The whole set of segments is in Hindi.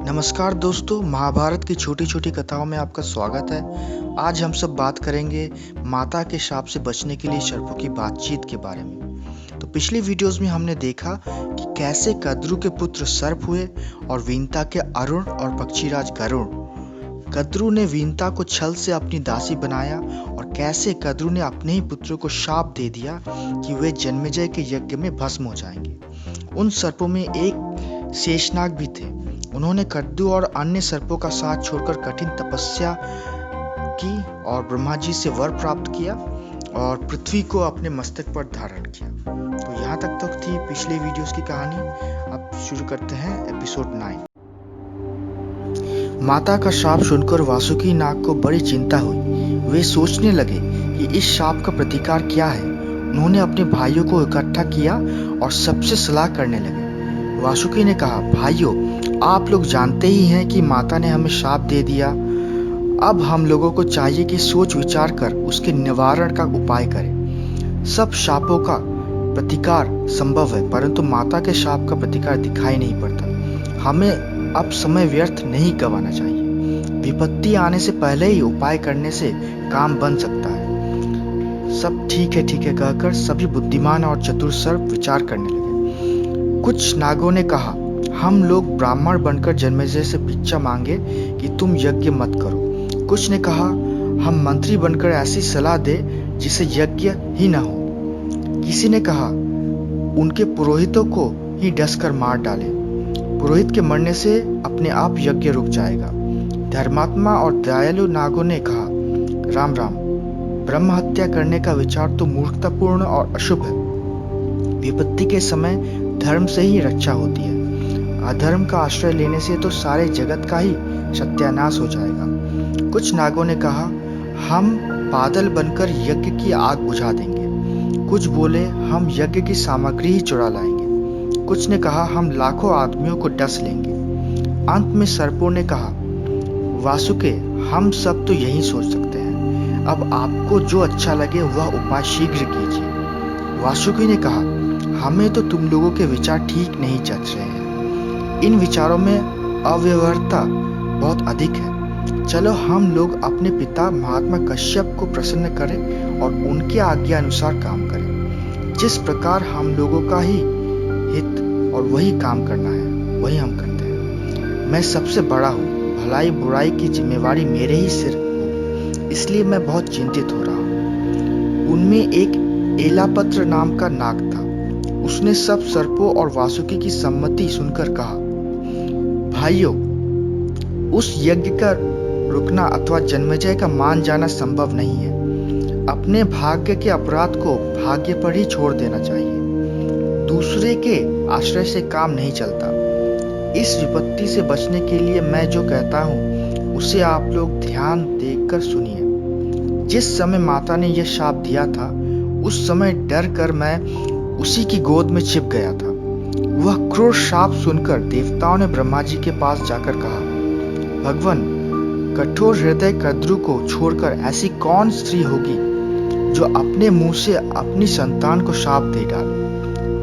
नमस्कार दोस्तों, महाभारत की छोटी-छोटी कथाओं में आपका स्वागत है। आज हम सब बात करेंगे माता के शाप से बचने के लिए सर्पों की बातचीत के बारे में। तो पिछली वीडियोस में हमने देखा कि कैसे कद्रु के पुत्र सर्प हुए और वीनता के अरुण और पक्षीराज गरुड़। कद्रु ने वीनता को छल से अपनी दासी बनाया और कैसे कद्रु ने अपने ही पुत्रों को शाप दे दिया कि वे जन्मेजय के यज्ञ में भस्म हो जाएंगे। उन सर्पों में एक शेषनाग भी थे। उन्होंने कद्रु और अन्य सर्पों का साथ छोड़कर कठिन तपस्या की और ब्रह्मा जी से वर प्राप्त किया और पृथ्वी को अपने मस्तक पर धारण किया। तो यहाँ तक थी पिछले वीडियोस की कहानी। अब शुरू करते हैं एपिसोड 9। माता का शाप सुनकर वासुकी नाग को बड़ी चिंता हुई। वे सोचने लगे कि इस शाप का प्रतिकार क्या है। उन्होंने अपने भाइयों को इकट्ठा किया और सबसे सलाह करने लगे। वासुकी ने कहा, भाइयों, आप लोग जानते ही हैं कि माता ने हमें शाप दे दिया। अब हम लोगों को चाहिए कि सोच विचार कर उसके निवारण का उपाय करें। सब शापों का प्रतिकार संभव है, परंतु माता के शाप का प्रतिकार दिखाई नहीं पड़ता। हमें अब समय व्यर्थ नहीं गंवाना चाहिए। विपत्ति आने से पहले ही उपाय करने से काम बन सकता है। सब ठीक है कहकर सभी बुद्धिमान और चतुर सर्प विचार करने लगे। कुछ नागों ने कहा, हम लोग ब्राह्मण बनकर जन्मेजय से भिक्षा मांगे कि तुम यज्ञ मत करो। कुछ ने कहा, हम मंत्री बनकर ऐसी सलाह दे जिसे यज्ञ ही न हो। किसी ने कहा, उनके पुरोहितों को ही डसकर मार डाले। पुरोहित के मरने से अपने आप यज्ञ रुक जाएगा। धर्मात्मा और दयालु नागों ने कहा, राम राम, ब्रह्म हत्या करने का विचार तो मूर्खतापूर्ण और अशुभ है। विपत्ति के समय धर्म से ही रक्षा होती है। अधर्म का आश्रय लेने से तो सारे जगत का ही सत्यानाश हो जाएगा। कुछ नागों ने कहा, हम बादल बनकर यज्ञ की आग बुझा देंगे। कुछ बोले, हम यज्ञ की सामग्री ही चुरा लाएंगे। कुछ ने कहा, हम लाखों आदमियों को डस लेंगे। अंत में सर्पों ने कहा, वासुके, हम सब तो यही सोच सकते हैं। अब आपको जो अच्छा लगे वह उपाय शीघ्र कीजिए। वासुकी ने कहा, हमें तो तुम लोगों के विचार ठीक नहीं जच रहे हैं। इन विचारों में अव्यवहार्यता बहुत अधिक है। चलो हम लोग अपने पिता महात्मा कश्यप को प्रसन्न करें और उनके आज्ञा अनुसार काम करें। जिस प्रकार हम लोगों का ही हित और वही काम करना है वही हम करते हैं। मैं सबसे बड़ा हूँ, भलाई बुराई की जिम्मेवारी मेरे ही सिर होगी, इसलिए मैं बहुत चिंतित हो रहा हूँ। उनमें एक एलापत्र नाम का नाग था। उसने सब सर्पों और वासुकी की सम्मति सुनकर कहा, भाइयों, उस यज्ञ का रुकना अथवा जन्मेजय का मान जाना संभव नहीं है। अपने भाग्य के अपराध को भाग्य पर ही छोड़ देना चाहिए। दूसरे के आश्रय से काम नहीं चलता। इस विपत्ति से बचने के लिए मैं जो कहता हूँ उसे आप लोग ध्यान देकर सुनिए। जिस समय माता ने यह शाप दिया था, उस समय डर कर मैं उसी की गोद में छिप गया था। वह क्रूर शाप सुनकर देवताओं ने ब्रह्मा जी के पास जाकर कहा, भगवान, कठोर हृदय कद्रु को छोड़कर ऐसी कौन स्त्री होगी जो अपने मुंह से अपनी संतान को शाप दे डाले।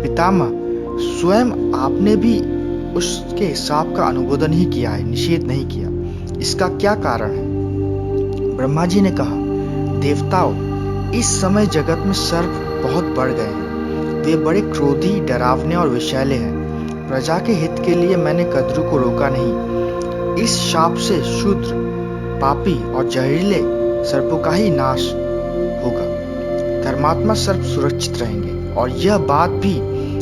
पितामह, स्वयं आपने भी उसके शाप का अनुमोदन ही किया है, निषेध नहीं किया। इसका क्या कारण है? ब्रह्मा जी ने कहा, देवताओं, इस समय जगत में सर्प बहुत बढ़ गए हैं। वे बड़े क्रोधी, डरावने और विषैले हैं। प्रजा के हित के लिए मैंने कद्रु को रोका नहीं। इस शाप से शूद्र, पापी और जहरीले सर्पों का ही नाश होगा। धर्मात्मा सर्प सुरक्षित रहेंगे। और यह बात भी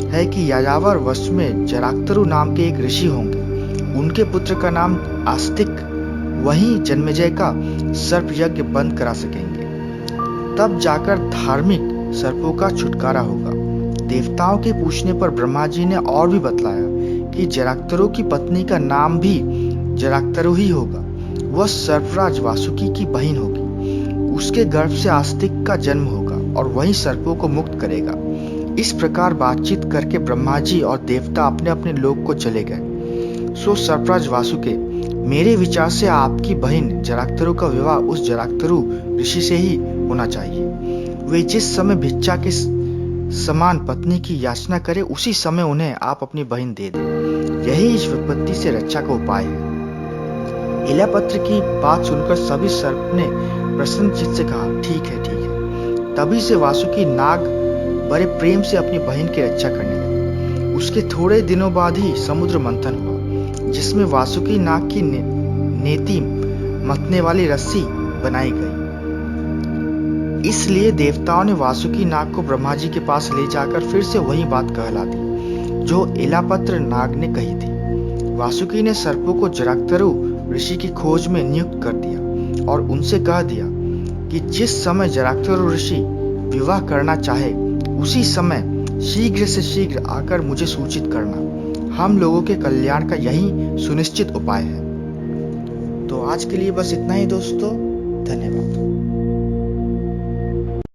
है कि यायावर वंश में जराक्तरु नाम के एक ऋषि होंगे। उनके पुत्र का नाम आस्तिक, वही जन्मेजय का सर्प यज्ञ बंद करा सकेंगे। तब जाकर धार्मिक सर्पों का छुटकारा होगा। देवताओं के पूछने पर ब्रह्मा जी ने और भी बतलाया कि जराक्तरु की पत्नी का नाम भी जराक्तरु ही होगा। वह सर्पराज वासुकी की बहन होगी। उसके गर्भ से आस्तिक का जन्म होगा और वही सर्पों को मुक्त करेगा। इस प्रकार बातचीत करके ब्रह्मा जी और देवता अपने अपने लोक को चले गए। सो सर्पराज वासुके, मेरे विचार से आपकी बहन जराक्तरु का विवाह उस जराक्तरु ऋषि से ही होना चाहिए। वे जिस समय भिक्षा के समान पत्नी की याचना करे, उसी समय उन्हें आप अपनी बहन दे दें। यही इस विपत्ति से रक्षा का उपाय है। इलापत्र की बात सुनकर सभी सर्प ने प्रसन्नचित्त से कहा, ठीक है ठीक है। तभी से वासुकी नाग बड़े प्रेम से अपनी बहन की रक्षा करने लगे। उसके थोड़े दिनों बाद ही समुद्र मंथन हुआ, जिसमें वासुकी नाग की नेति मथने वाली रस्सी बनाई गई। इसलिए देवताओं ने वासुकी नाग को ब्रह्मा जी के पास ले जाकर फिर से वही बात कहला दी जो इलापत्र नाग ने कही थी। वासुकी ने सर्पों को जराक्तरु ऋषि की खोज में नियुक्त कर दिया और उनसे कह दिया कि जिस समय जराक्तरु ऋषि विवाह करना चाहे उसी समय शीघ्र से शीघ्र आकर मुझे सूचित करना। हम लोगों के कल्याण का यही सुनिश्चित उपाय है। तो आज के लिए बस इतना ही दोस्तों, धन्यवाद।